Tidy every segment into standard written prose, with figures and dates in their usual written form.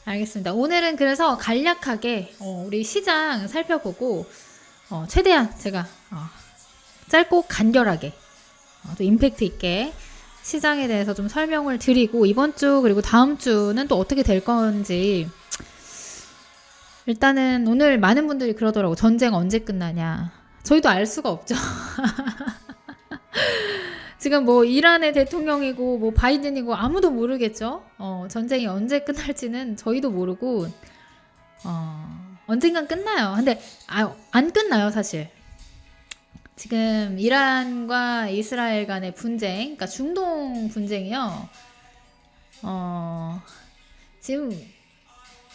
알겠습니다. 오늘은 그래서 간략하게 우리 시장 살펴보고 최대한 제가 짧고 간결하게 또 임팩트 있게 시장에 대해서 좀 설명을 드리고, 이번 주 그리고 다음 주는 또 어떻게 될 건지. 일단은 오늘 많은 분들이 그러더라고. 전쟁 언제 끝나냐. 저희도 알 수가 없죠. 지금 뭐 이란의 대통령이고 뭐 바이든이고 아무도 모르겠죠. 전쟁이 언제 끝날지는 저희도 모르고 언젠간 끝나요. 근데 안 끝나요, 사실. 지금 이란과 이스라엘 간의 분쟁, 그러니까 중동 분쟁이요. 지금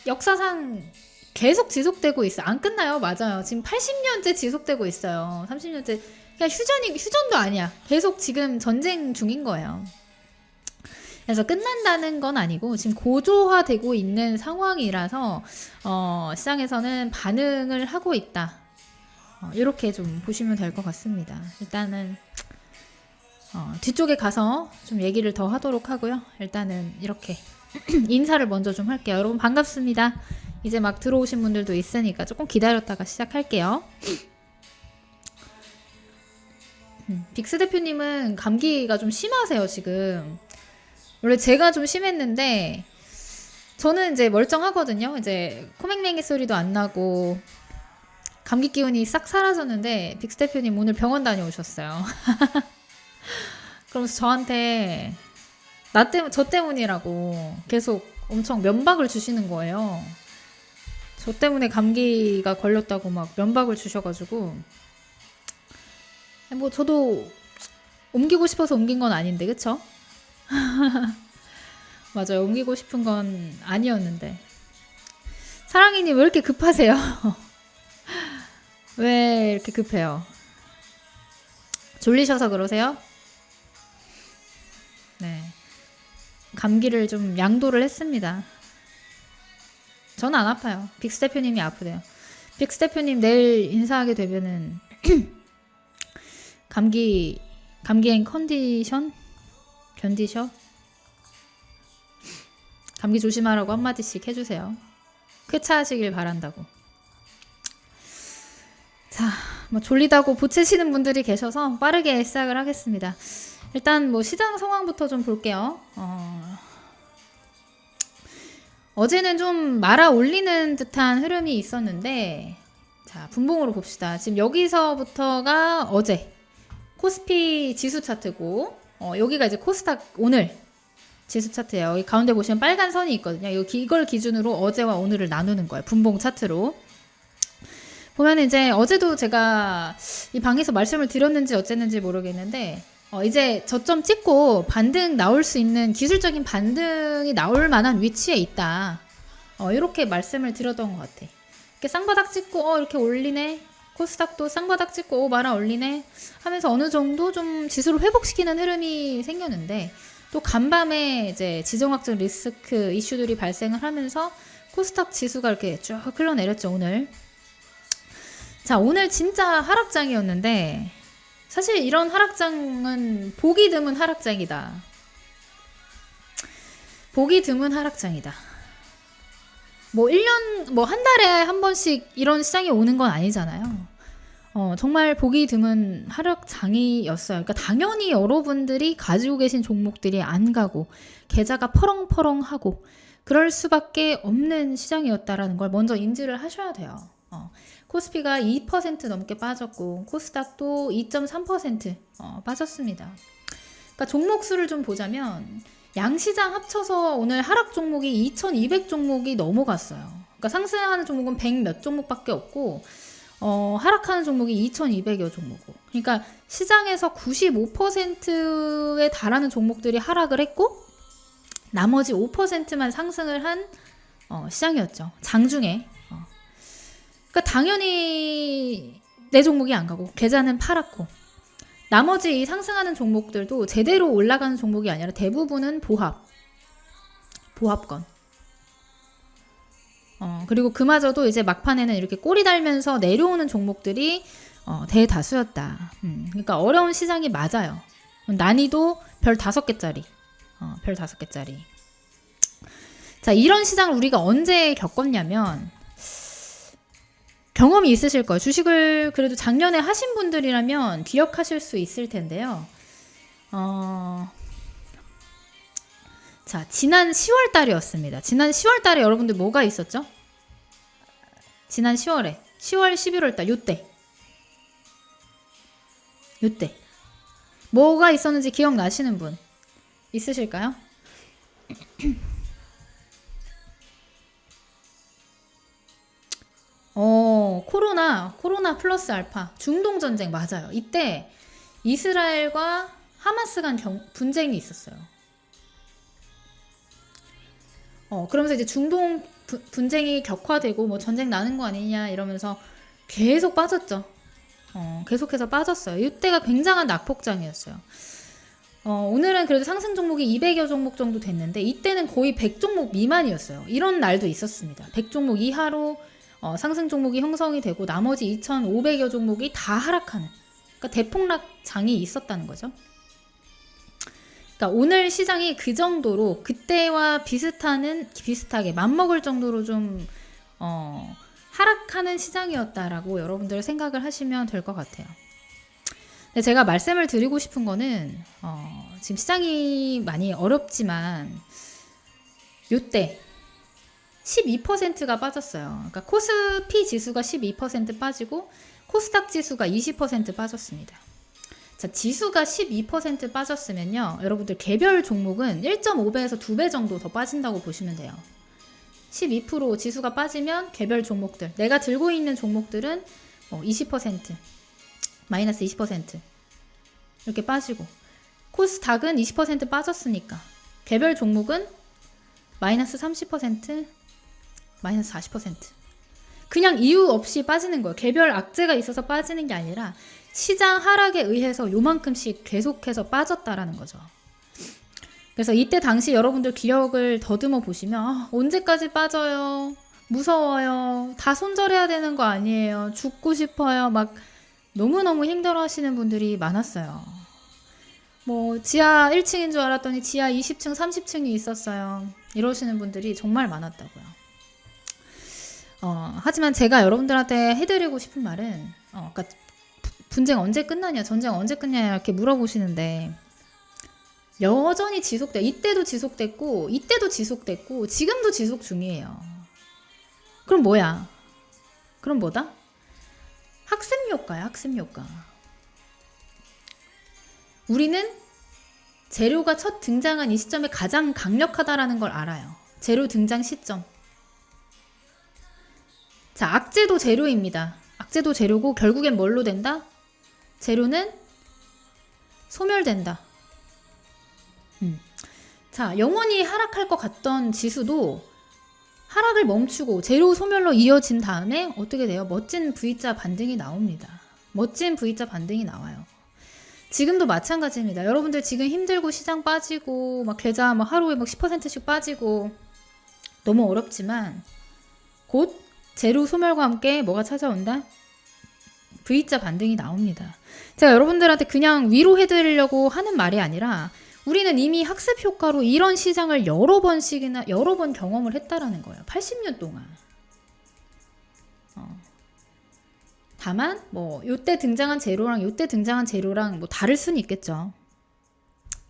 역사상 계속 지속되고 있어요. 안 끝나요. 맞아요. 지금 80년째 지속되고 있어요. 30년째. 그냥 휴전도 아니야. 계속 지금 전쟁 중인 거예요. 그래서 끝난다는 건 아니고 지금 고조화되고 있는 상황이라서 시장에서는 반응을 하고 있다. 이렇게 좀 보시면 될 것 같습니다. 일단은 뒤쪽에 가서 좀 얘기를 더 하도록 하고요. 일단은 이렇게 인사를 먼저 좀 할게요. 여러분 반갑습니다. 이제 막 들어오신 분들도 있으니까 조금 기다렸다가 시작할게요. 빅스 대표님은 감기가 좀 심하세요, 지금. 원래 제가 좀 심했는데, 저는 이제 멀쩡하거든요. 이제 코맹맹이 소리도 안 나고, 감기 기운이 싹 사라졌는데, 빅스 대표님 오늘 병원 다녀오셨어요. 그러면서 저한테, 저 때문이라고 계속 엄청 면박을 주시는 거예요. 저 때문에 감기가 걸렸다고 막 면박을 주셔가지고, 뭐 저도 옮기고 싶어서 옮긴 건 아닌데, 그쵸? 맞아요. 옮기고 싶은 건 아니었는데. 사랑이님 왜 이렇게 급하세요? 왜 이렇게 급해요? 졸리셔서 그러세요? 네. 감기를 좀 양도를 했습니다. 저는 안 아파요. 빅스 대표님이 아프대요. 빅스 대표님 내일 인사하게 되면은 감기엔 컨디션? 견디셔? 감기 조심하라고 한마디씩 해주세요. 쾌차하시길 바란다고. 자, 뭐 졸리다고 보채시는 분들이 계셔서 빠르게 시작을 하겠습니다. 일단 뭐 시장 상황부터 좀 볼게요. 어제는 좀 말아 올리는 듯한 흐름이 있었는데, 자, 분봉으로 봅시다. 지금 여기서부터가 어제 코스피 지수 차트고, 여기가 이제 코스닥 오늘 지수 차트예요. 여기 가운데 보시면 빨간 선이 있거든요. 이걸 기준으로 어제와 오늘을 나누는 거예요. 분봉 차트로. 보면 이제 어제도 제가 이 방에서 말씀을 드렸는지 어쨌는지 모르겠는데, 이제 저점 찍고 반등 나올 수 있는 기술적인 반등이 나올 만한 위치에 있다. 이렇게 말씀을 드렸던 것 같아. 이렇게 쌍바닥 찍고 이렇게 올리네. 코스닥도 쌍바닥 찍고 말아 올리네 하면서 어느 정도 좀 지수를 회복시키는 흐름이 생겼는데, 또 간밤에 이제 지정학적 리스크 이슈들이 발생을 하면서 코스닥 지수가 이렇게 쭉 흘러내렸죠, 오늘. 자, 오늘 진짜 하락장이었는데, 사실 이런 하락장은 보기 드문 하락장이다. 보기 드문 하락장이다. 뭐 1년, 뭐 한 달에 한 번씩 이런 시장이 오는 건 아니잖아요. 정말 보기 드문 하락장이었어요. 그러니까 당연히 여러분들이 가지고 계신 종목들이 안 가고 계좌가 퍼렁퍼렁하고 그럴 수밖에 없는 시장이었다라는 걸 먼저 인지를 하셔야 돼요. 코스피가 2% 넘게 빠졌고 코스닥도 2.3% 빠졌습니다. 그러니까 종목 수를 좀 보자면 양시장 합쳐서 오늘 하락 종목이 2200 종목이 넘어갔어요. 그러니까 상승하는 종목은 100 몇 종목밖에 없고 하락하는 종목이 2200여 종목이고, 그러니까 시장에서 95%에 달하는 종목들이 하락을 했고 나머지 5%만 상승을 한 시장이었죠. 장중에. 그러니까 당연히 내 종목이 안 가고 계좌는 팔았고, 나머지 이 상승하는 종목들도 제대로 올라가는 종목이 아니라 대부분은 보합권. 그리고 그마저도 이제 막판에는 이렇게 꼬리 달면서 내려오는 종목들이 대다수였다. 그러니까 어려운 시장이 맞아요. 난이도 별 5개짜리. 별 5개짜리. 자, 이런 시장을 우리가 언제 겪었냐면 경험이 있으실 거예요. 주식을 그래도 작년에 하신 분들이라면 기억하실 수 있을 텐데요. 자, 지난 10월 달이었습니다. 지난 10월 달에 여러분들 뭐가 있었죠? 지난 10월에 10월 11월 달 요때 뭐가 있었는지 기억나시는 분 있으실까요? 코로나 플러스 알파 중동 전쟁 맞아요. 이때 이스라엘과 하마스 간 분쟁이 있었어요. 그러면서 이제 중동 분쟁이 격화되고 뭐 전쟁 나는 거 아니냐 이러면서 계속 빠졌죠. 계속해서 빠졌어요. 이때가 굉장한 낙폭장이었어요. 오늘은 그래도 상승 종목이 200여 종목 정도 됐는데 이때는 거의 100종목 미만이었어요. 이런 날도 있었습니다. 100종목 이하로 상승 종목이 형성이 되고 나머지 2,500여 종목이 다 하락하는, 그러니까 대폭락장이 있었다는 거죠. 그러니까 오늘 시장이 그 정도로 근때와 비슷하게 맞먹을 정도로 좀 하락하는 시장이었다라고 여러분들 생각을 하시면 될 것 같아요. 근데 제가 말씀을 드리고 싶은 거는 지금 시장이 많이 어렵지만 요때 12%가 빠졌어요. 그러니까 코스피 지수가 12% 빠지고 코스닥 지수가 20% 빠졌습니다. 자, 지수가 12% 빠졌으면요, 여러분들 개별 종목은 1.5배에서 2배 정도 더 빠진다고 보시면 돼요. 12% 지수가 빠지면 개별 종목들, 내가 들고 있는 종목들은 20%, 마이너스 20% 이렇게 빠지고, 코스닥은 20% 빠졌으니까 개별 종목은 마이너스 30%, 마이너스 40%. 그냥 이유 없이 빠지는 거예요. 개별 악재가 있어서 빠지는 게 아니라 시장 하락에 의해서 요만큼씩 계속해서 빠졌다라는 거죠. 그래서 이때 당시 여러분들 기억을 더듬어 보시면 언제까지 빠져요? 무서워요. 다 손절해야 되는 거 아니에요? 죽고 싶어요. 막 너무너무 힘들어 하시는 분들이 많았어요. 뭐 지하 1층인 줄 알았더니 지하 20층, 30층이 있었어요. 이러시는 분들이 정말 많았다고요. 하지만 제가 여러분들한테 해드리고 싶은 말은 그러니까 분쟁 언제 끝나냐, 전쟁 언제 끝나냐 이렇게 물어보시는데 여전히 지속돼. 이때도 지속됐고 이때도 지속됐고 지금도 지속 중이에요. 그럼 뭐야? 그럼 뭐다? 학습효과야, 학습효과. 우리는 재료가 첫 등장한 이 시점에 가장 강력하다라는 걸 알아요. 재료 등장 시점. 자, 악재도 재료입니다. 악재도 재료고 결국엔 뭘로 된다? 재료는 소멸된다. 자, 영원히 하락할 것 같던 지수도 하락을 멈추고 재료 소멸로 이어진 다음에 어떻게 돼요? 멋진 V자 반등이 나옵니다. 멋진 V자 반등이 나와요. 지금도 마찬가지입니다. 여러분들 지금 힘들고 시장 빠지고 막 계좌 막 하루에 막 10%씩 빠지고 너무 어렵지만 곧 재료 소멸과 함께 뭐가 찾아온다? V자 반등이 나옵니다. 제가 여러분들한테 그냥 위로해드리려고 하는 말이 아니라 우리는 이미 학습 효과로 이런 시장을 여러 번 경험을 했다라는 거예요. 80년 동안. 다만 뭐 요때 등장한 재료랑 요때 등장한 재료랑 뭐 다를 수는 있겠죠.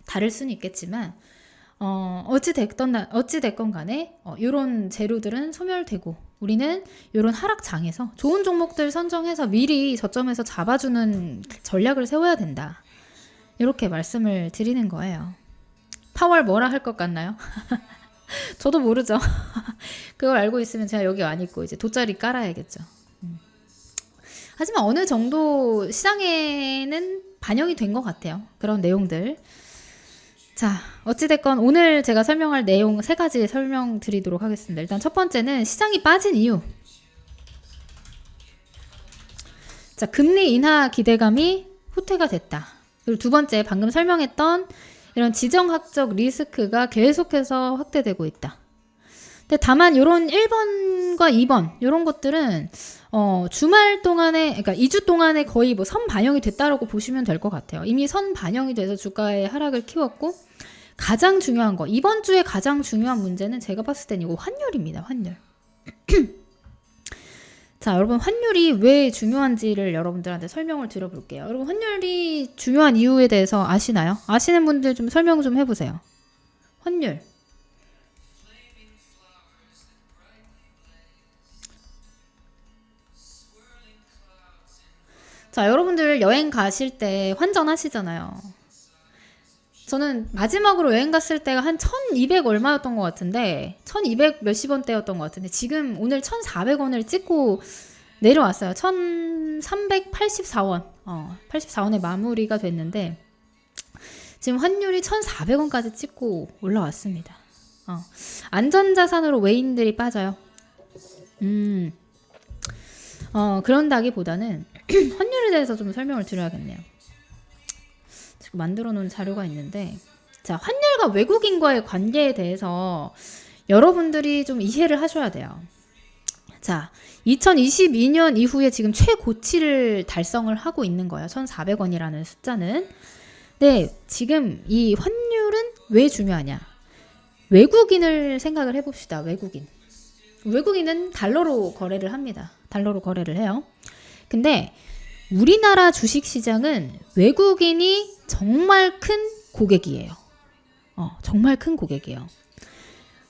다를 수는 있겠지만 어찌 됐건 간에 요런 재료들은 소멸되고 우리는 요런 하락장에서 좋은 종목들 선정해서 미리 저점에서 잡아주는 전략을 세워야 된다. 이렇게 말씀을 드리는 거예요. 파월 뭐라 할 것 같나요? 저도 모르죠. 그걸 알고 있으면 제가 여기 안 있고 이제 돗자리 깔아야겠죠. 하지만 어느 정도 시장에는 반영이 된 것 같아요. 그런 내용들. 자, 어찌됐건 오늘 제가 설명할 내용 3가지 설명드리도록 하겠습니다. 일단 첫 번째는 시장이 빠진 이유. 자, 금리 인하 기대감이 후퇴가 됐다. 그리고 두 번째, 방금 설명했던 이런 지정학적 리스크가 계속해서 확대되고 있다. 근데 다만 이런 1번과 2번 이런 것들은 주말 동안에, 그러니까 2주 동안에 거의 뭐 선 반영이 됐다라고 보시면 될 것 같아요. 이미 선 반영이 돼서 주가의 하락을 키웠고 가장 중요한 거, 이번 주에 가장 중요한 문제는 제가 봤을 땐 이거 환율입니다. 환율. 자, 여러분 환율이 왜 중요한지를 여러분들한테 설명을 드려볼게요. 여러분 환율이 중요한 이유에 대해서 아시나요? 아시는 분들 좀 설명 좀 해보세요. 환율. 자, 여러분들 여행 가실 때 환전하시잖아요. 저는 마지막으로 여행 갔을 때가 한 1200 얼마였던 것 같은데 1200 몇십 원대였던 것 같은데 지금 오늘 1400원을 찍고 내려왔어요. 1384원 84원에 마무리가 됐는데 지금 환율이 1400원까지 찍고 올라왔습니다. 안전자산으로 외인들이 빠져요. 그런다기보다는 환율에 대해서 좀 설명을 드려야겠네요. 지금 만들어 놓은 자료가 있는데 자, 환율과 외국인과의 관계에 대해서 여러분들이 좀 이해를 하셔야 돼요. 자, 2022년 이후에 지금 최고치를 달성을 하고 있는 거예요. 1,400원이라는 숫자는. 네, 지금 이 환율은 왜 중요하냐? 외국인을 생각을 해봅시다. 외국인은 달러로 거래를 합니다. 달러로 거래를 해요. 근데 우리나라 주식시장은 외국인이 정말 큰 고객이에요. 정말 큰 고객이에요.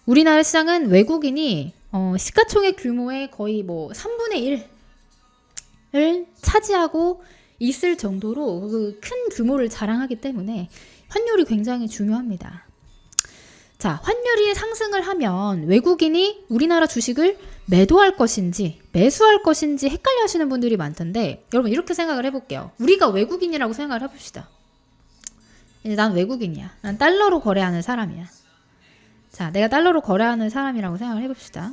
우리나라 시장은 외국인이 시가총액 규모의 거의 뭐 3분의 1을 차지하고 있을 정도로 그 큰 규모를 자랑하기 때문에 환율이 굉장히 중요합니다. 자, 환율이 상승을 하면 외국인이 우리나라 주식을 매도할 것인지 매수할 것인지 헷갈려 하시는 분들이 많던데 여러분 이렇게 생각을 해볼게요. 우리가 외국인이라고 생각을 해봅시다. 난 외국인이야. 난 달러로 거래하는 사람이야. 자, 내가 달러로 거래하는 사람이라고 생각을 해봅시다.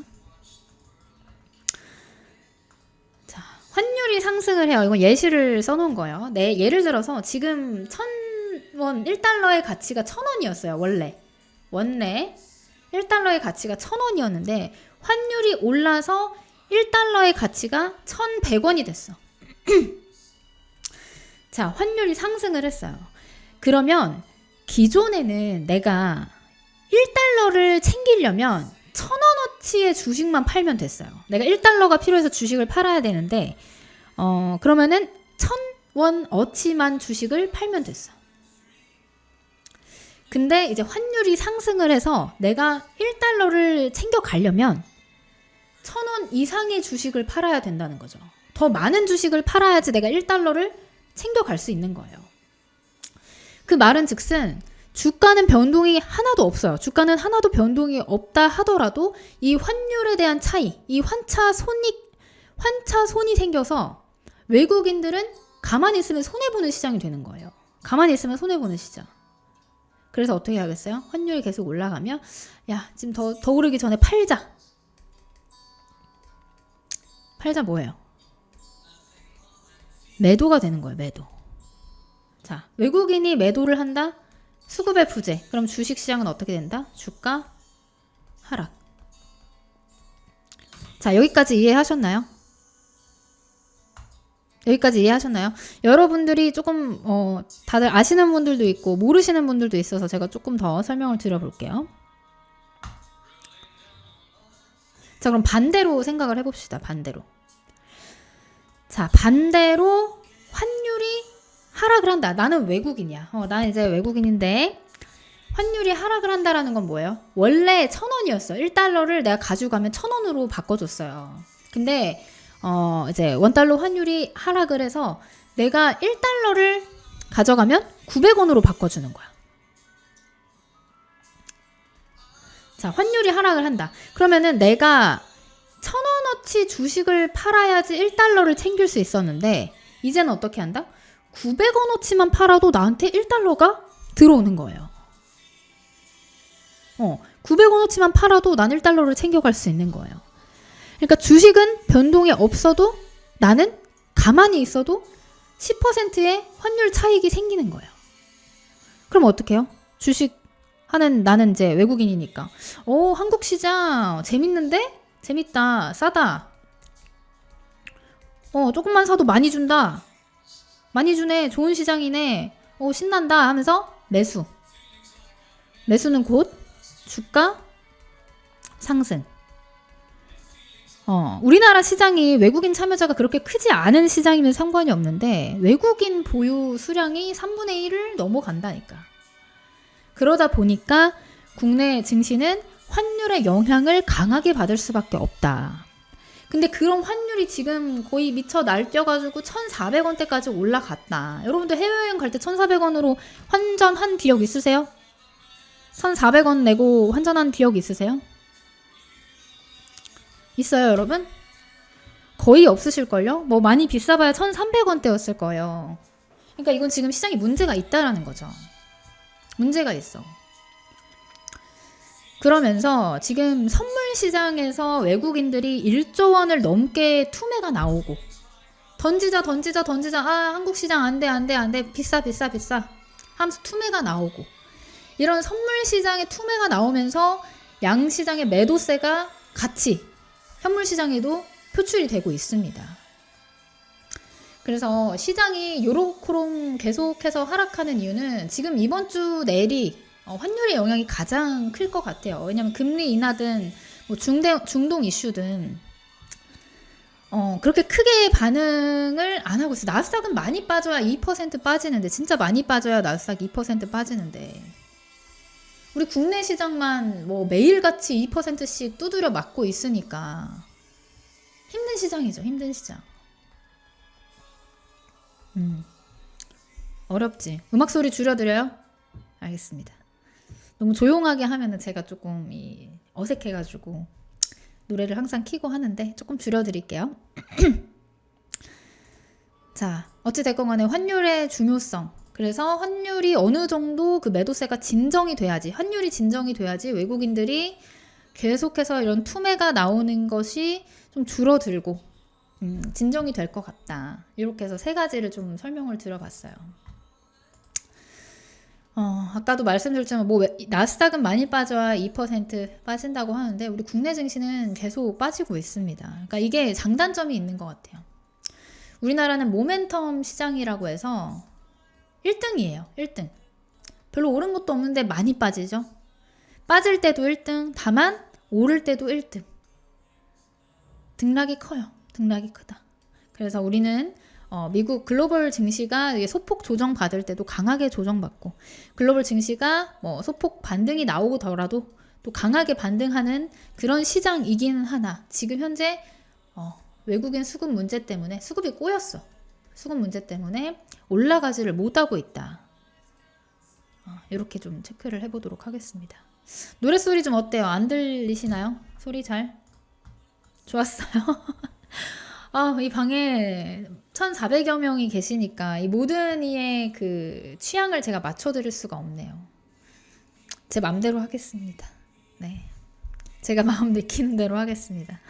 자, 환율이 상승을 해요. 이건 예시를 써놓은 거예요. 예를 들어서 지금 1,000원 1달러의 가치가 1,000원이었어요. 원래 1달러의 가치가 1,000원이었는데 환율이 올라서 1달러의 가치가 1,100원이 됐어. 자, 환율이 상승을 했어요. 그러면 기존에는 내가 1달러를 챙기려면 1,000원어치의 주식만 팔면 됐어요. 내가 1달러가 필요해서 주식을 팔아야 되는데 그러면은 1,000원어치만 주식을 팔면 됐어. 근데 이제 환율이 상승을 해서 내가 1달러를 챙겨가려면 1,000원 이상의 주식을 팔아야 된다는 거죠. 더 많은 주식을 팔아야지 내가 1달러를 챙겨갈 수 있는 거예요. 그 말은 즉슨 주가는 변동이 하나도 없어요. 주가는 하나도 변동이 없다 하더라도 이 환율에 대한 차이, 이 환차손이 생겨서 외국인들은 가만히 있으면 손해보는 시장이 되는 거예요. 가만히 있으면 손해보는 시장. 그래서 어떻게 하겠어요? 환율이 계속 올라가면 야, 지금 더 오르기 전에 팔자. 팔자 뭐예요? 매도가 되는 거예요. 매도. 자, 외국인이 매도를 한다? 수급의 부재. 그럼 주식시장은 어떻게 된다? 주가 하락. 자, 여기까지 이해하셨나요? 여기까지 이해하셨나요? 여러분들이 조금 다들 아시는 분들도 있고 모르시는 분들도 있어서 제가 조금 더 설명을 드려볼게요. 자, 그럼 반대로 생각을 해봅시다. 반대로. 자, 반대로 환율이 하락을 한다. 나는 외국인이야. 나는 이제 외국인인데 환율이 하락을 한다라는 건 뭐예요? 원래 1,000원이었어. 1달러를 내가 가져가면 1,000원으로 바꿔줬어요. 근데 이제 원달러 환율이 하락을 해서 내가 1달러를 가져가면 900원으로 바꿔주는 거야. 자, 환율이 하락을 한다. 그러면은 내가 1,000원어치 주식을 팔아야지 1달러를 챙길 수 있었는데 이제는 어떻게 한다? 900원어치만 팔아도 나한테 1달러가 들어오는 거예요. 900원어치만 팔아도 난 1달러를 챙겨갈 수 있는 거예요. 그러니까 주식은 변동이 없어도 나는 가만히 있어도 10%의 환율 차익이 생기는 거예요. 그럼 어떻게 해요? 주식 하는 나는 이제 외국인이니까 한국 시장 재밌는데? 재밌다. 싸다. 조금만 사도 많이 준다. 많이 주네. 좋은 시장이네. 신난다 하면서 매수. 매수는 곧 주가 상승. 우리나라 시장이 외국인 참여자가 그렇게 크지 않은 시장이면 상관이 없는데 외국인 보유 수량이 3분의 1을 넘어간다니까. 그러다 보니까 국내 증시는 환율의 영향을 강하게 받을 수밖에 없다. 근데 그런 환율이 지금 거의 미쳐 날뛰어가지고 1,400원대까지 올라갔다. 여러분들 해외여행 갈 때 1,400원으로 환전한 기억 있으세요? 1,400원 내고 환전한 기억 있으세요? 있어요, 여러분? 거의 없으실걸요? 뭐 많이 비싸봐야 1,300원대였을 거예요. 그러니까 이건 지금 시장에 문제가 있다라는 거죠. 문제가 있어. 그러면서 지금 선물 시장에서 외국인들이 1조 원을 넘게 투매가 나오고 던지자 한국 시장 안 돼 비싸 하면서 투매가 나오고 이런 선물 시장에 투매가 나오면서 양 시장의 매도세가 같이 현물 시장에도 표출이 되고 있습니다. 그래서 시장이 요렇게 계속해서 하락하는 이유는 지금 이번 주 내리 환율의 영향이 가장 클 것 같아요. 왜냐하면 금리 인하든 뭐 중동 이슈든 그렇게 크게 반응을 안 하고 있어요. 나스닥은 많이 빠져야 2% 빠지는데 진짜 많이 빠져야 나스닥 2% 빠지는데 우리 국내 시장만 뭐 매일같이 2%씩 두드려 맞고 있으니까 힘든 시장이죠. 힘든 시장. 어렵지. 음악 소리 줄여드려요? 알겠습니다. 너무 조용하게 하면은 제가 조금 어색해가지고 노래를 항상 켜고 하는데 조금 줄여드릴게요. 자, 어찌됐건 간에 환율의 중요성. 그래서 환율이 어느 정도 그 매도세가 진정이 돼야지, 환율이 진정이 돼야지 외국인들이 계속해서 이런 투매가 나오는 것이 좀 줄어들고 진정이 될 것 같다. 이렇게 해서 세 가지를 좀 설명을 드려봤어요. 아까도 말씀드렸지만 뭐 나스닥은 많이 빠져야 2% 빠진다고 하는데 우리 국내 증시는 계속 빠지고 있습니다. 그러니까 이게 장단점이 있는 것 같아요. 우리나라는 모멘텀 시장이라고 해서 1등이에요. 1등. 별로 오른 것도 없는데 많이 빠지죠. 빠질 때도 1등, 다만 오를 때도 1등. 등락이 커요. 등락이 크다. 그래서 우리는 미국 글로벌 증시가 소폭 조정 받을 때도 강하게 조정받고 글로벌 증시가 뭐 소폭 반등이 나오더라도 또 강하게 반등하는 그런 시장이기는 하나 지금 현재 외국인 수급 문제 때문에 수급이 꼬였어. 수급 문제 때문에 올라가지를 못하고 있다. 이렇게 좀 체크를 해보도록 하겠습니다. 노래소리 좀 어때요? 안 들리시나요? 소리 잘? 좋았어요. 이 방에 1,400여 명이 계시니까 이 모든 이의 그 취향을 제가 맞춰드릴 수가 없네요. 제 맘대로 하겠습니다. 네, 제가 마음 내키는 대로 하겠습니다.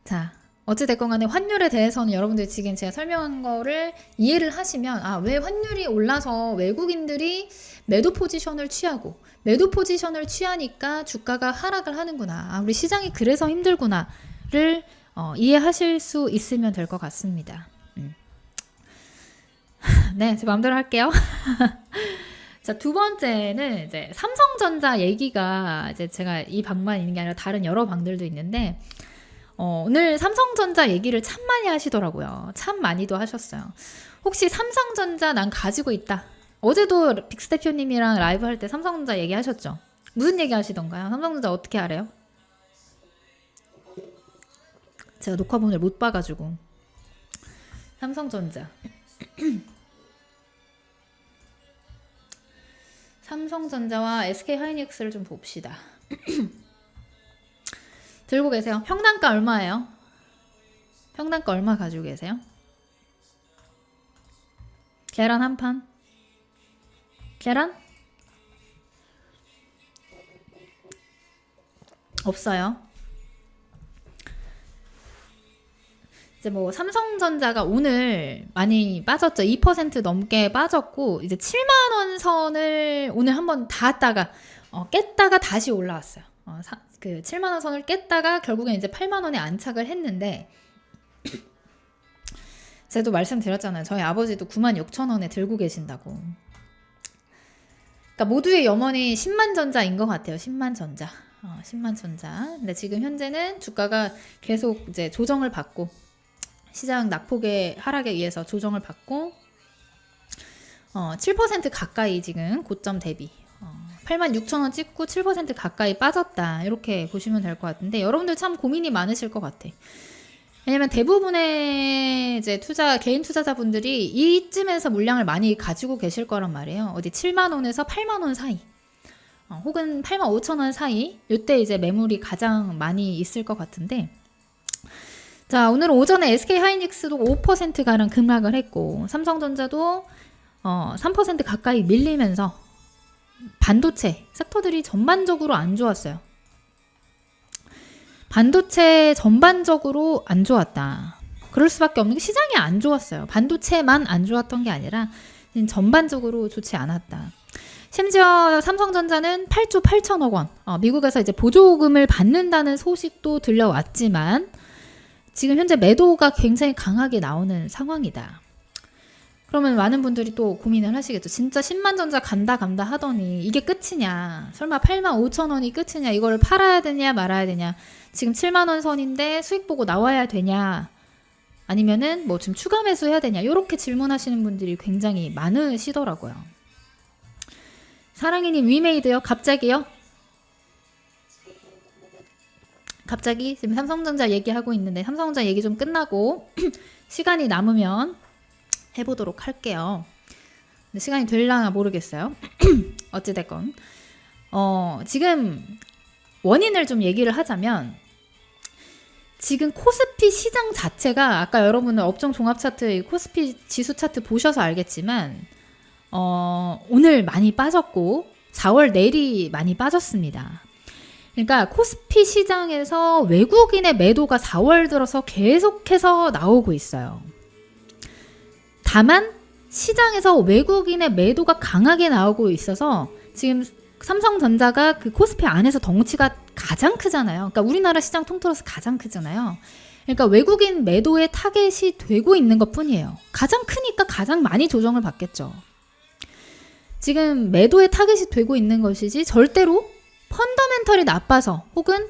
자, 어찌됐건 간에 환율에 대해서는 여러분들 지금 제가 설명한 거를 이해를 하시면 왜 환율이 올라서 외국인들이 매도 포지션을 취하고 매도 포지션을 취하니까 주가가 하락을 하는구나. 우리 시장이 그래서 힘들구나를 이해하실 수 있으면 될 것 같습니다. 네, 제 마음대로 할게요. 자, 두 번째는 이제 삼성전자 얘기가 이제 제가 이 방만 있는 게 아니라 다른 여러 방들도 있는데 오늘 삼성전자 얘기를 참 많이 하시더라고요. 참 많이도 하셨어요. 혹시 삼성전자 난 가지고 있다. 어제도 빅스 대표님이랑 라이브 할 때 삼성전자 얘기하셨죠? 무슨 얘기 하시던가요? 삼성전자 어떻게 알아요? 제가 녹화본을 못 봐가지고. 삼성전자 삼성전자와 SK하이닉스를 좀 봅시다. 들고 계세요. 평단가 얼마예요? 평단가 얼마 가지고 계세요? 계란 한 판? 계란? 없어요. 이제 뭐 삼성전자가 오늘 많이 빠졌죠. 2% 넘게 빠졌고 이제 7만 원 선을 오늘 한번 닿았다가 깼다가 다시 올라왔어요. 그 7만 원 선을 깼다가 결국엔 이제 8만 원에 안착을 했는데 제가 또 말씀드렸잖아요. 저희 아버지도 9만 6천 원에 들고 계신다고. 그러니까 그러니까 모두의 염원이 10만 전자인 것 같아요. 10만 전자. 10만 전자. 근데 지금 현재는 주가가 계속 이제 조정을 받고 시장 낙폭의 하락에 의해서 조정을 받고 7% 가까이 지금 고점 대비 86,000원 찍고 7% 가까이 빠졌다. 이렇게 보시면 될 것 같은데 여러분들 참 고민이 많으실 것 같아. 왜냐면 대부분의 이제 개인 투자자분들이 이쯤에서 물량을 많이 가지고 계실 거란 말이에요. 어디 7만 원에서 8만 원 사이, 혹은 8만 5천 원 사이, 이때 이제 매물이 가장 많이 있을 것 같은데, 자, 오늘 오전에 SK 하이닉스도 5% 가량 급락을 했고, 삼성전자도 3% 가까이 밀리면서 반도체 섹터들이 전반적으로 안 좋았어요. 반도체 전반적으로 안 좋았다. 그럴 수밖에 없는 게 시장이 안 좋았어요. 반도체만 안 좋았던 게 아니라 전반적으로 좋지 않았다. 심지어 삼성전자는 8조 8천억 원, 미국에서 이제 보조금을 받는다는 소식도 들려왔지만 지금 현재 매도가 굉장히 강하게 나오는 상황이다. 그러면 많은 분들이 또 고민을 하시겠죠. 진짜 10만 전자 간다 하더니 이게 끝이냐? 설마 8만 5천 원이 끝이냐? 이걸 팔아야 되냐 말아야 되냐? 지금 7만 원 선인데 수익 보고 나와야 되냐? 아니면은 뭐 좀 추가 매수해야 되냐? 이렇게 질문하시는 분들이 굉장히 많으시더라고요. 사랑이님 위메이드요? 갑자기요? 갑자기 지금 삼성전자 얘기하고 있는데 삼성전자 얘기 좀 끝나고 시간이 남으면 해보도록 할게요. 근데 시간이 될려나 모르겠어요. 어찌됐건 지금 원인을 좀 얘기를 하자면 지금 코스피 시장 자체가 아까 여러분은 업종 종합 차트 코스피 지수 차트 보셔서 알겠지만 오늘 많이 빠졌고 4월 내리 많이 빠졌습니다. 그러니까 코스피 시장에서 외국인의 매도가 4월 들어서 계속해서 나오고 있어요. 다만 시장에서 외국인의 매도가 강하게 나오고 있어서 지금 삼성전자가 그 코스피 안에서 덩치가 가장 크잖아요. 그러니까 우리나라 시장 통틀어서 가장 크잖아요. 그러니까 외국인 매도의 타겟이 되고 있는 것뿐이에요. 가장 크니까 가장 많이 조정을 받겠죠. 지금 매도의 타겟이 되고 있는 것이지 절대로 펀더멘털이 나빠서 혹은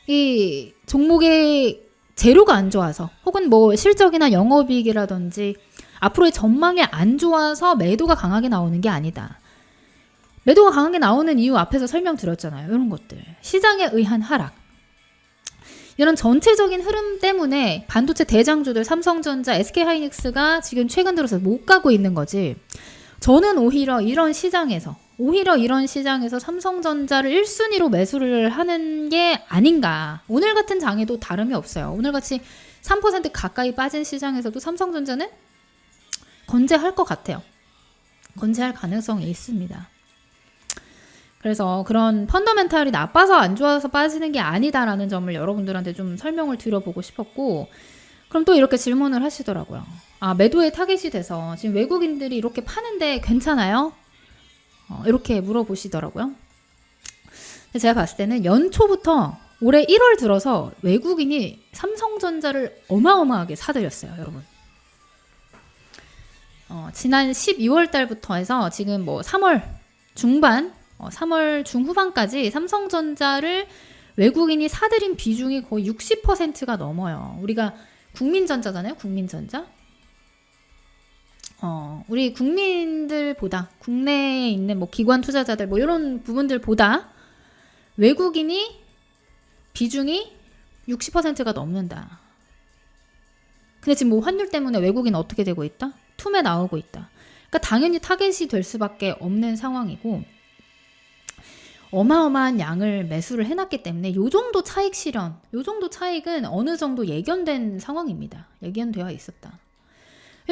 이 종목의 재료가 안 좋아서 혹은 뭐 실적이나 영업이익이라든지 앞으로의 전망이 안 좋아서 매도가 강하게 나오는 게 아니다. 매도가 강하게 나오는 이유 앞에서 설명드렸잖아요. 이런 것들. 시장에 의한 하락. 이런 전체적인 흐름 때문에 반도체 대장주들 삼성전자, SK하이닉스가 지금 최근 들어서 못 가고 있는 거지. 저는 오히려 이런 시장에서 삼성전자를 1순위로 매수를 하는 게 아닌가. 오늘 같은 장에도 다름이 없어요. 오늘같이 3% 가까이 빠진 시장에서도 삼성전자는 건재할 것 같아요. 건재할 가능성이 있습니다. 그래서 그런 펀더멘탈이 나빠서 안 좋아서 빠지는 게 아니다라는 점을 여러분들한테 좀 설명을 드려보고 싶었고, 그럼 또 이렇게 질문을 하시더라고요. 매도의 타겟이 돼서 지금 외국인들이 이렇게 파는데 괜찮아요? 이렇게 물어보시더라고요. 근데 제가 봤을 때는 연초부터 올해 1월 들어서 외국인이 삼성전자를 어마어마하게 사들였어요, 여러분. 지난 12월 달부터 해서 지금 뭐 3월 중반, 3월 중후반까지 삼성전자를 외국인이 사들인 비중이 거의 60%가 넘어요. 우리가 국민전자잖아요, 국민전자. 우리 국민들보다 국내에 있는 뭐 기관 투자자들 뭐 이런 부분들보다 외국인이 비중이 60%가 넘는다. 근데 지금 뭐 환율 때문에 외국인 어떻게 되고 있다? 툼에 나오고 있다. 그러니까 당연히 타겟이 될 수밖에 없는 상황이고, 어마어마한 양을 매수를 해놨기 때문에 요 정도 차익 실현, 요 정도 차익은 어느 정도 예견된 상황입니다. 예견되어 있었다.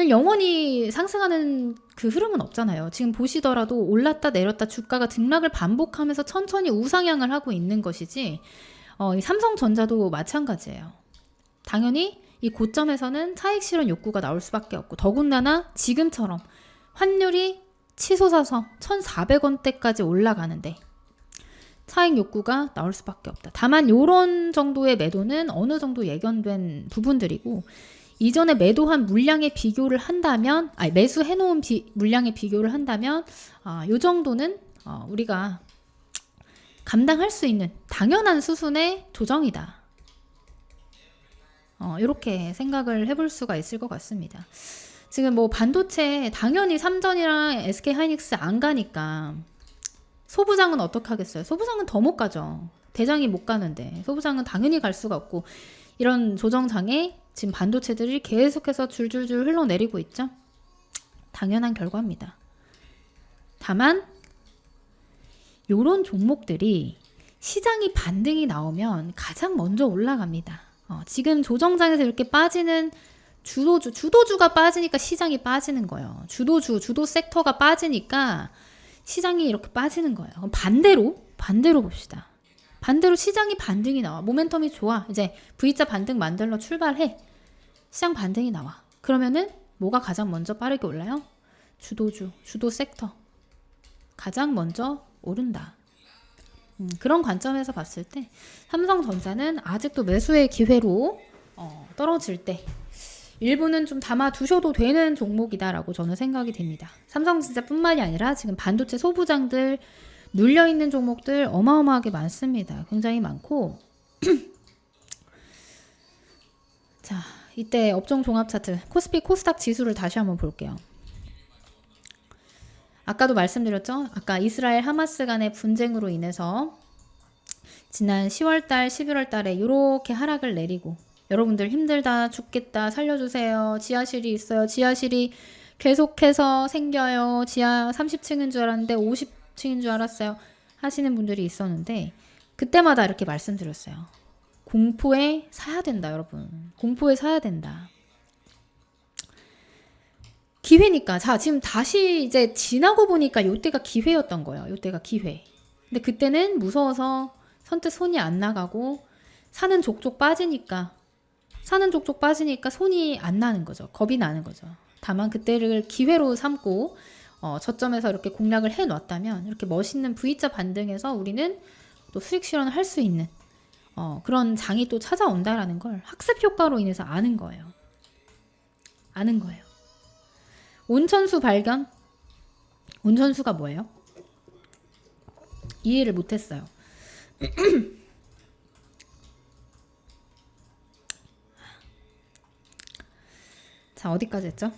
영원히 상승하는 그 흐름은 없잖아요. 지금 보시더라도 올랐다 내렸다 주가가 등락을 반복하면서 천천히 우상향을 하고 있는 것이지, 이 삼성전자도 마찬가지예요. 당연히 이 고점에서는 차익 실현 욕구가 나올 수밖에 없고, 더군다나 지금처럼 환율이 치솟아서 1,400원대까지 올라가는데 차익 욕구가 나올 수밖에 없다. 다만 이런 정도의 매도는 어느 정도 예견된 부분들이고, 이전에 매도한 물량에 비교를 한다면, 매수해놓은 물량에 비교를 한다면, 이 정도는 우리가 감당할 수 있는 당연한 수준의 조정이다. 이렇게 생각을 해볼 수가 있을 것 같습니다. 지금 뭐 반도체 당연히 삼전이랑 SK 하이닉스 안 가니까 소부장은 어떻게 하겠어요? 소부장은 더 못 가죠. 대장이 못 가는데 소부장은 당연히 갈 수가 없고, 이런 조정장에 지금 반도체들이 계속해서 줄줄줄 흘러내리고 있죠. 당연한 결과입니다. 다만 요런 종목들이 시장이 반등이 나오면 가장 먼저 올라갑니다. 지금 조정장에서 이렇게 빠지는 주도주가 빠지니까 시장이 빠지는 거예요. 주도 섹터가 빠지니까 시장이 이렇게 빠지는 거예요. 그럼 반대로 봅시다. 반대로 시장이 반등이 나와. 모멘텀이 좋아. 이제 V자 반등 만들러 출발해. 시장 반등이 나와. 그러면은 뭐가 가장 먼저 빠르게 올라요? 주도 섹터. 가장 먼저 오른다. 그런 관점에서 봤을 때 삼성전자는 아직도 매수의 기회로 떨어질 때 일부는 좀 담아 두셔도 되는 종목이다라고 저는 생각이 됩니다. 삼성전자뿐만이 아니라 지금 반도체 소부장들 눌려있는 종목들 어마어마하게 많습니다. 굉장히 많고 자, 이때 업종 종합 차트 코스피 코스닥 지수를 다시 한번 볼게요. 아까도 말씀드렸죠? 아까 이스라엘 하마스 간의 분쟁으로 인해서 지난 10월달, 11월달에 이렇게 하락을 내리고, 여러분들 힘들다, 죽겠다, 살려주세요, 지하실이 있어요, 지하실이 계속해서 생겨요, 지하 30층인 줄 알았는데 50층인 줄 알았어요 하시는 분들이 있었는데, 그때마다 이렇게 말씀드렸어요. 공포에 사야 된다, 여러분. 공포에 사야 된다. 기회니까. 자, 지금 다시 이제 지나고 보니까 요때가 기회였던 거예요. 요때가 기회. 근데 그때는 무서워서 선뜻 손이 안 나가고 사는 족족 빠지니까 손이 안 나는 거죠. 겁이 나는 거죠. 다만 그때를 기회로 삼고 저점에서 이렇게 공략을 해 놨다면 이렇게 멋있는 V자 반등에서 우리는 또 수익 실현을 할 수 있는 그런 장이 또 찾아온다라는 걸 학습 효과로 인해서 아는 거예요. 온천수 발견? 온천수가 뭐예요? 이해를 못했어요. 자, 어디까지 했죠?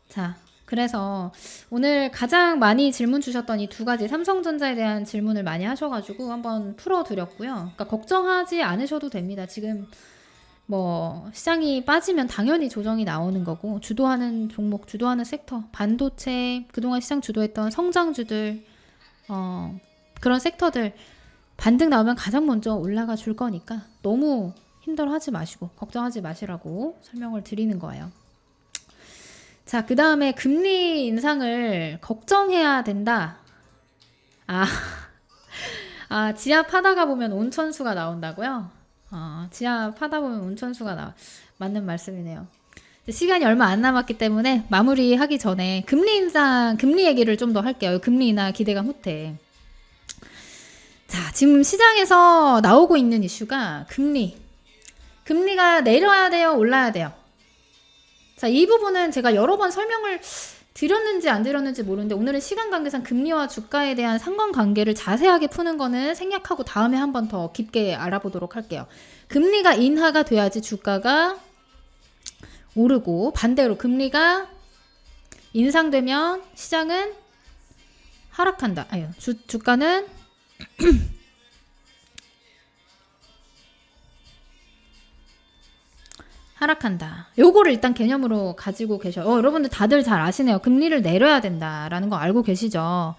자, 그래서 오늘 가장 많이 질문 주셨던 이 두 가지 삼성전자에 대한 질문을 많이 하셔가지고 한번 풀어드렸고요. 그러니까 걱정하지 않으셔도 됩니다. 지금 뭐 시장이 빠지면 당연히 조정이 나오는 거고, 주도하는 종목, 주도하는 섹터, 반도체, 그동안 시장 주도했던 성장주들, 그런 섹터들 반등 나오면 가장 먼저 올라가 줄 거니까 너무 힘들어하지 마시고 걱정하지 마시라고 설명을 드리는 거예요. 자, 그 다음에 금리 인상을 걱정해야 된다. 지압하다가 보면 온천수가 나온다고요? 지압하다 보면 온천수가 나와. 맞는 말씀이네요. 시간이 얼마 안 남았기 때문에 마무리하기 전에 금리 인상, 금리 얘기를 좀 더 할게요. 금리 인하 기대감 후퇴. 자, 지금 시장에서 나오고 있는 이슈가 금리가 내려야 돼요, 올라야 돼요? 자, 이 부분은 제가 여러 번 설명을 드렸는지 안 드렸는지 모르는데, 오늘은 시간 관계상 금리와 주가에 대한 상관관계를 자세하게 푸는 거는 생략하고 다음에 한 번 더 깊게 알아보도록 할게요. 금리가 인하가 돼야지 주가가 오르고, 반대로 금리가 인상되면 시장은 하락한다. 주가는 하락한다. 요거를 일단 개념으로 가지고 계셔. 여러분들 다들 잘 아시네요. 금리를 내려야 된다라는 거 알고 계시죠?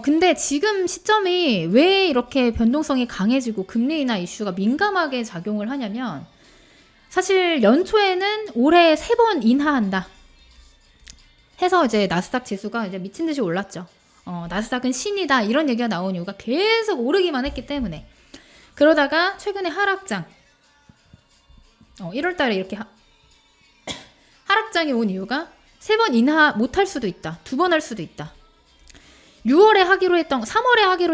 근데 지금 시점이 왜 이렇게 변동성이 강해지고 금리 인하 이슈가 민감하게 작용을 하냐면, 사실 연초에는 올해 3번 인하한다 해서 이제 나스닥 지수가 이제 미친 듯이 올랐죠. 나스닥은 신이다 이런 얘기가 나온 이유가 계속 오르기만 했기 때문에. 그러다가 최근에 하락장, 1월달에 이렇게 하락장이 온 이유가 3번 인하 못할 수도 있다, 2번 할 수도 있다. 3월에 하기로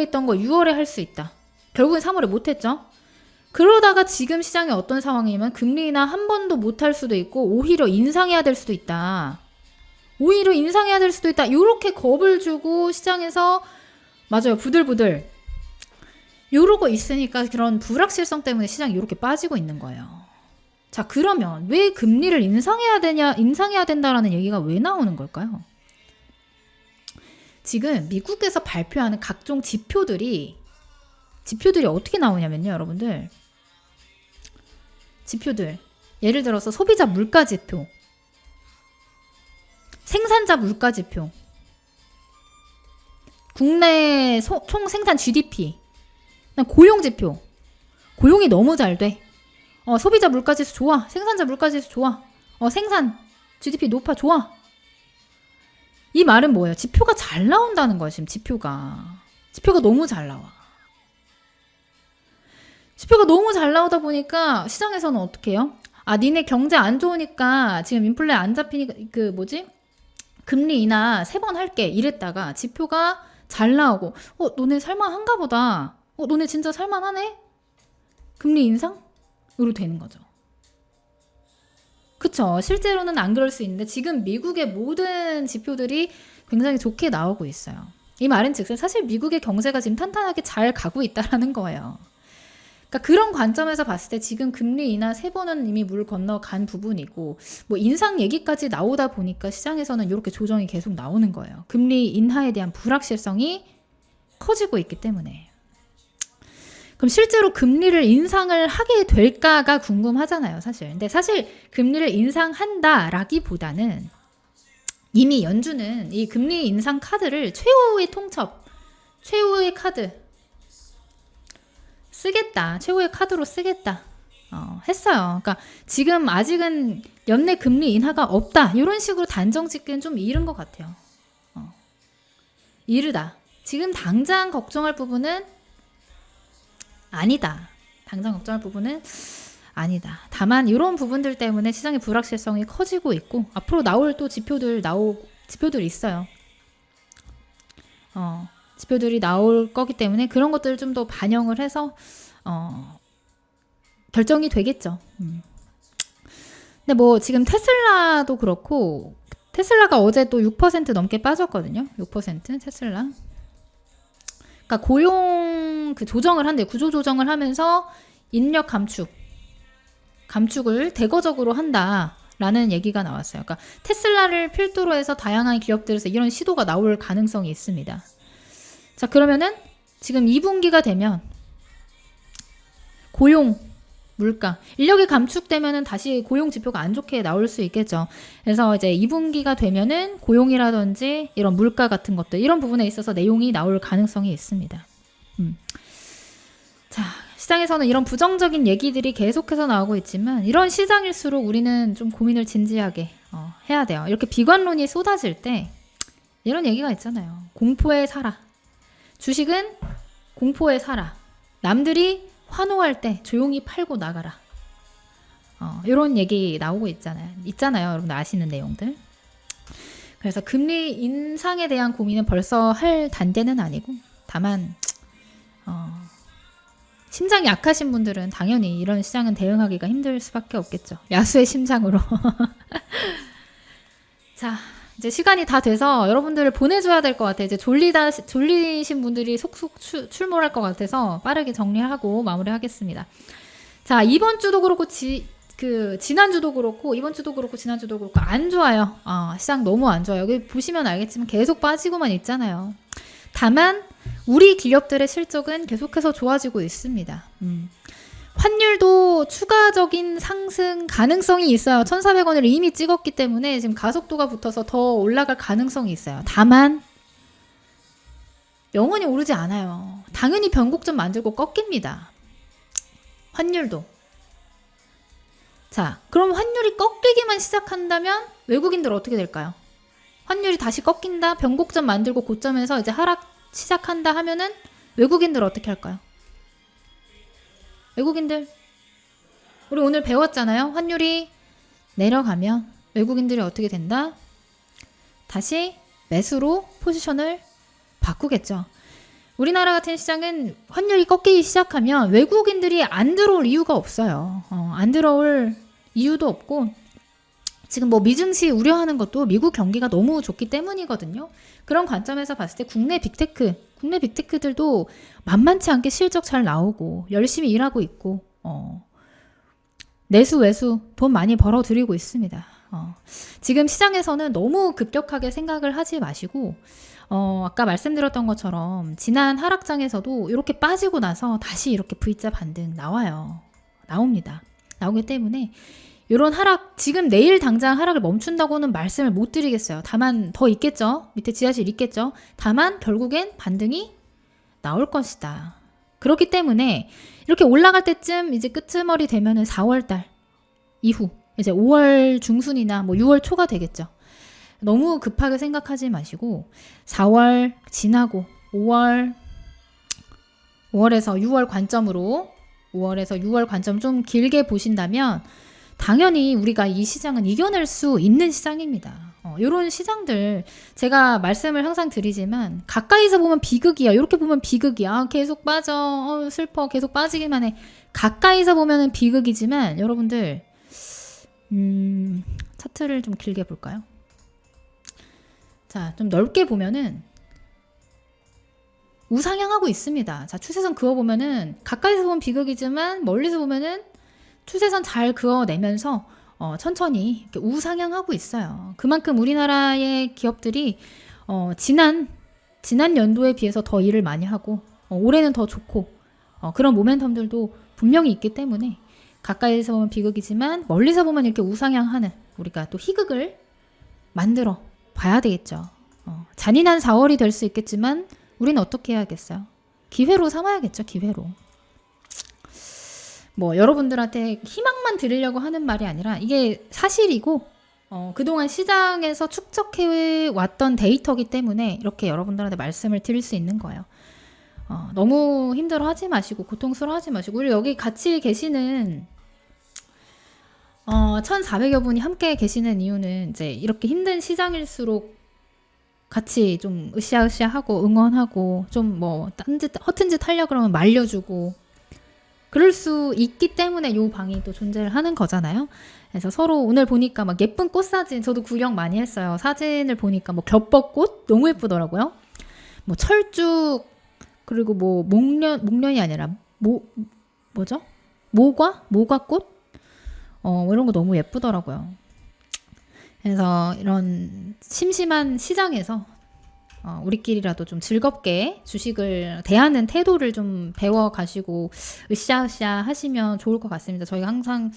했던 거 6월에 할 수 있다. 결국엔 3월에 못했죠. 그러다가 지금 시장이 어떤 상황이면 금리 인하 한 번도 못할 수도 있고 오히려 인상해야 될 수도 있다. 오히려 인상해야 될 수도 있다. 요렇게 겁을 주고 시장에서 맞아요. 부들부들 요러고 있으니까 그런 불확실성 때문에 시장이 이렇게 빠지고 있는 거예요. 자, 그러면 왜 금리를 인상해야 된다라는 얘기가 왜 나오는 걸까요? 지금 미국에서 발표하는 각종 지표들이 어떻게 나오냐면요, 여러분들. 지표들. 예를 들어서 소비자 물가 지표, 생산자 물가 지표, 국내 총 생산 GDP, 고용 지표. 고용이 너무 잘 돼. 소비자 물가 지수 좋아. 생산자 물가 지수 좋아. 생산 GDP 높아. 좋아. 이 말은 뭐예요? 지표가 잘 나온다는 거예요. 지금 지표가 너무 잘 나와. 지표가 너무 잘 나오다 보니까 시장에서는 어떻게 해요? 니네 경제 안 좋으니까 지금 인플레 안 잡히니까 금리 인하 3번 할게 이랬다가 지표가 잘 나오고 너네 살만한가 보다. 너네 진짜 살만하네? 금리 인상으로 되는 거죠. 그쵸? 실제로는 안 그럴 수 있는데 지금 미국의 모든 지표들이 굉장히 좋게 나오고 있어요. 이 말은 즉슨 사실 미국의 경제가 지금 탄탄하게 잘 가고 있다라는 거예요. 그러니까 그런 관점에서 봤을 때 지금 금리 인하 3번은 이미 물 건너간 부분이고 뭐 인상 얘기까지 나오다 보니까 시장에서는 이렇게 조정이 계속 나오는 거예요. 금리 인하에 대한 불확실성이 커지고 있기 때문에. 그럼 실제로 금리를 인상을 하게 될까가 궁금하잖아요, 사실. 근데 사실 금리를 인상한다라기보다는 이미 연준은 이 금리 인상 카드를 최후의 통첩, 최후의 카드 쓰겠다, 최후의 카드로 쓰겠다 했어요. 그러니까 지금 아직은 연내 금리 인하가 없다 이런 식으로 단정 짓기는 좀 이른 것 같아요. 이르다. 지금 당장 걱정할 부분은 아니다. 당장 걱정할 부분은 아니다. 다만 이런 부분들 때문에 시장의 불확실성이 커지고 있고 앞으로 나올 또 지표들이 있어요. 지표들이 나올 거기 때문에 그런 것들을 좀 더 반영을 해서 결정이 되겠죠. 근데 뭐 지금 테슬라도 그렇고 테슬라가 어제 또 6% 넘게 빠졌거든요. 6% 테슬라. 그러니까 고용 조정을 한대요. 구조 조정을 하면서 인력 감축을 대거적으로 한다라는 얘기가 나왔어요. 그러니까 테슬라를 필두로 해서 다양한 기업들에서 이런 시도가 나올 가능성이 있습니다. 자, 그러면은 지금 2분기가 되면 고용, 물가, 인력이 감축되면은 다시 고용 지표가 안 좋게 나올 수 있겠죠. 그래서 이제 2분기가 되면은 고용이라든지 이런 물가 같은 것들 이런 부분에 있어서 내용이 나올 가능성이 있습니다. 자, 시장에서는 이런 부정적인 얘기들이 계속해서 나오고 있지만 이런 시장일수록 우리는 좀 고민을 진지하게 해야 돼요. 이렇게 비관론이 쏟아질 때 이런 얘기가 있잖아요. 공포에 살아. 주식은 공포에 살아. 남들이 환호할 때 조용히 팔고 나가라. 이런 얘기 나오고 있잖아요. 여러분들 아시는 내용들. 그래서 금리 인상에 대한 고민은 벌써 할 단계는 아니고 다만 심장이 약하신 분들은 당연히 이런 시장은 대응하기가 힘들 수밖에 없겠죠. 야수의 심장으로. 자, 이제 시간이 다 돼서 여러분들을 보내줘야 될 것 같아요. 이제 졸리신 분들이 속속 출몰할 것 같아서 빠르게 정리하고 마무리하겠습니다. 자, 이번 주도 그렇고 지난주도 그렇고 이번 주도 그렇고 지난주도 그렇고 안 좋아요. 시장 너무 안 좋아요. 여기 보시면 알겠지만 계속 빠지고만 있잖아요. 다만 우리 기업들의 실적은 계속해서 좋아지고 있습니다. 환율도 추가적인 상승 가능성이 있어요. 1,400원을 이미 찍었기 때문에 지금 가속도가 붙어서 더 올라갈 가능성이 있어요. 다만 영원히 오르지 않아요. 당연히 변곡점 만들고 꺾입니다. 환율도. 자, 그럼 환율이 꺾이기만 시작한다면 외국인들 어떻게 될까요? 환율이 다시 꺾인다, 변곡점 만들고 고점에서 이제 하락 시작한다 하면은 외국인들 어떻게 할까요? 외국인들 우리 오늘 배웠잖아요. 환율이 내려가면 외국인들이 어떻게 된다? 다시 매수로 포지션을 바꾸겠죠. 우리나라 같은 시장은 환율이 꺾이기 시작하면 외국인들이 안 들어올 이유가 없어요. 안 들어올 이유도 없고 지금 뭐 미증시 우려하는 것도 미국 경기가 너무 좋기 때문이거든요. 그런 관점에서 봤을 때 국내 빅테크들도 만만치 않게 실적 잘 나오고 열심히 일하고 있고 내수 외수 돈 많이 벌어들이고 있습니다. 지금 시장에서는 너무 급격하게 생각을 하지 마시고 아까 말씀드렸던 것처럼 지난 하락장에서도 이렇게 빠지고 나서 다시 이렇게 V자 반등 나옵니다. 나오기 때문에 이런 하락, 지금 내일 당장 하락을 멈춘다고는 말씀을 못 드리겠어요. 다만 더 있겠죠. 밑에 지하실 있겠죠. 다만 결국엔 반등이 나올 것이다. 그렇기 때문에 이렇게 올라갈 때쯤 이제 끄트머리 되면은 4월달 이후 이제 5월 중순이나 뭐 6월 초가 되겠죠. 너무 급하게 생각하지 마시고 4월 지나고 5월에서 6월 관점으로 5월에서 6월 관점 좀 길게 보신다면 당연히 우리가 이 시장은 이겨낼 수 있는 시장입니다. 이런 시장들 제가 말씀을 항상 드리지만 가까이서 보면 비극이야. 이렇게 보면 비극이야. 계속 빠져. 슬퍼. 계속 빠지기만 해. 가까이서 보면은 비극이지만 여러분들 차트를 좀 길게 볼까요? 자, 좀 넓게 보면은 우상향하고 있습니다. 자, 추세선 그어보면은 가까이서 보면 비극이지만 멀리서 보면은 추세선 잘 그어내면서 천천히 이렇게 우상향하고 있어요. 그만큼 우리나라의 기업들이 지난 연도에 비해서 더 일을 많이 하고 올해는 더 좋고 그런 모멘텀들도 분명히 있기 때문에 가까이서 보면 비극이지만 멀리서 보면 이렇게 우상향하는 우리가 또 희극을 만들어 봐야 되겠죠. 잔인한 4월이 될 수 있겠지만 우리는 어떻게 해야겠어요? 기회로 삼아야겠죠. 기회로. 뭐 여러분들한테 희망만 드리려고 하는 말이 아니라 이게 사실이고 그동안 시장에서 축적해 왔던 데이터이기 때문에 이렇게 여러분들한테 말씀을 드릴 수 있는 거예요. 너무 힘들어하지 마시고 고통스러워하지 마시고 우리 여기 같이 계시는 1,400여 분이 함께 계시는 이유는 이제 이렇게 힘든 시장일수록 같이 좀 으쌰으쌰하고 응원하고 좀 뭐 딴짓 허튼 짓 하려고 그러면 말려주고 그럴 수 있기 때문에 요 방이 또 존재를 하는 거잖아요. 그래서 서로 오늘 보니까 막 예쁜 꽃 사진 저도 구경 많이 했어요. 사진을 보니까 뭐 겹벚꽃 너무 예쁘더라고요. 뭐 철쭉 그리고 뭐 목련이 아니라 뭐죠? 모과꽃? 이런 거 너무 예쁘더라고요. 그래서 이런 심심한 시장에서 우리끼리라도 좀 즐겁게 주식을 대하는 태도를 좀 배워가시고 으쌰으쌰 하시면 좋을 것 같습니다. 저희가 항상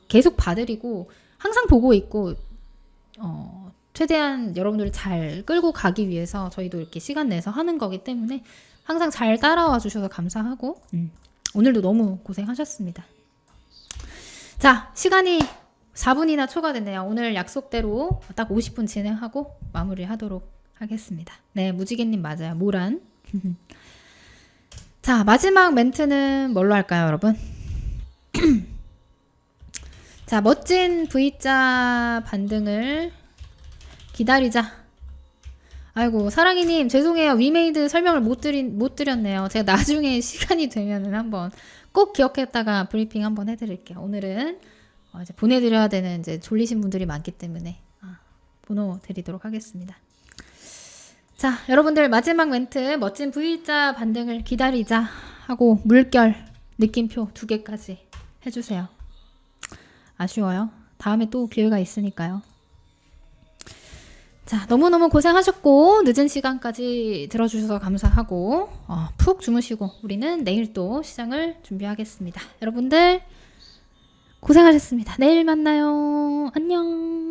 계속 봐드리고 항상 보고 있고 최대한 여러분들이 잘 끌고 가기 위해서 저희도 이렇게 시간 내서 하는 거기 때문에 항상 잘 따라와 주셔서 감사하고 오늘도 너무 고생하셨습니다. 자, 시간이 4분이나 초과됐네요. 오늘 약속대로 딱 50분 진행하고 마무리하도록 하겠습니다. 네, 무지개님 맞아요. 모란. 자, 마지막 멘트는 뭘로 할까요, 여러분? 자, 멋진 V자 반등을 기다리자. 아이고, 사랑이님 죄송해요. 위메이드 설명을 못 드렸네요. 제가 나중에 시간이 되면은 한번 꼭 기억했다가 브리핑 한번 해드릴게요. 오늘은 이제 보내드려야 되는 이제 졸리신 분들이 많기 때문에 번호 드리도록 하겠습니다. 자, 여러분들 마지막 멘트 멋진 V자 반등을 기다리자 하고 물결 느낌표 2개까지 해주세요. 아쉬워요. 다음에 또 기회가 있으니까요. 자, 너무너무 고생하셨고 늦은 시간까지 들어주셔서 감사하고 푹 주무시고 우리는 내일 또 시장을 준비하겠습니다. 여러분들 고생하셨습니다. 내일 만나요. 안녕.